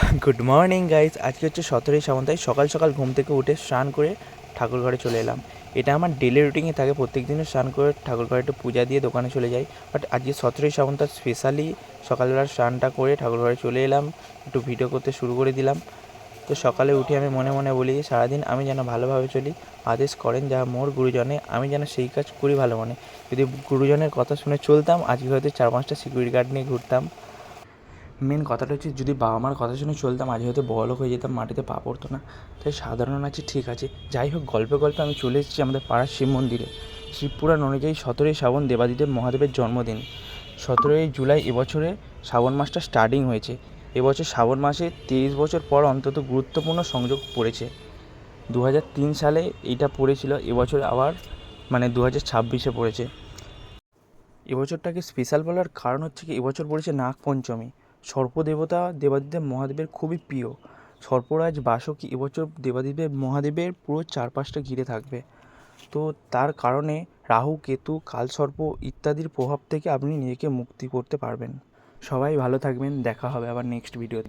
Good morning guys. আজকে হচ্ছে 17ই শ্রাবণ, তাই সকাল সকাল ঘুম থেকে উঠে স্নান করে ঠাকুর ঘরে চলে এলাম। এটা আমার ডেলি রুটিনে থাকে, প্রত্যেক দিনও স্নান করে ঠাকুর ঘরে একটু পূজা দিয়ে দোকানে চলে যাই। বাট আজকে 17ই শ্রাবণ, তার স্পেশালি সকালবেলা স্নানটা করে ঠাকুর ঘরে চলে এলাম, একটু ভিডিও করতে শুরু করে দিলাম। তো সকালে উঠে আমি মনে মনে বলি, সারাদিন আমি যেন ভালোভাবে চলি, আদেশ করেন যা মোর গুরুজনে, আমি যেন সেই কাজ করি ভালো মনে। যদি গুরুজনের কথা শুনে চলতাম, আজকে হয়তো 4-5টা সিকিউরিটি গার্ড নিয়ে ঘুরতাম। মেন কথাটা হচ্ছে, যদি বাবা মার কথা শুনে চলতাম, আজ হয়তো বড়লোক হয়ে যেতাম, মাটিতে পা পড়তো না। তাই সাধারণ আছে, ঠিক আছে। যাই হোক, গল্পে গল্পে আমি চলে এসেছি আমাদের পাড়ার শিব মন্দিরে। শিবপুরাণ অনুযায়ী 17ই শ্রাবণ দেবাদিদেব মহাদেবের জন্মদিন। 17ই জুলাই এবছরে শ্রাবণ মাসটা স্টার্টিং হয়েছে। এবছর শ্রাবণ মাসে 23 বছর পর অন্তত গুরুত্বপূর্ণ সংযোগ পড়েছে। 2003 সালে এইটা পড়েছিল, এবছর আবার 2026-এ পড়েছে। এবছরটাকে স্পেশাল বলার কারণ হচ্ছে কি, এবছর পড়েছে নাগপঞ্চমী। সর্পদেবতা দেবাদিদেব মহাদেবের খুবই প্রিয়। সর্পরাজ বাসকী এবছর দেবাদিদেব মহাদেবের পুরো চারপাশটা ঘিরে থাকবে। তো তার কারণে রাহু, কেতু, কালসর্প ইত্যাদির প্রভাব থেকে আপনি নিজেকে মুক্তি করতে পারবেন। সবাই ভালো থাকবেন, দেখা হবে আবার নেক্সট ভিডিওতে।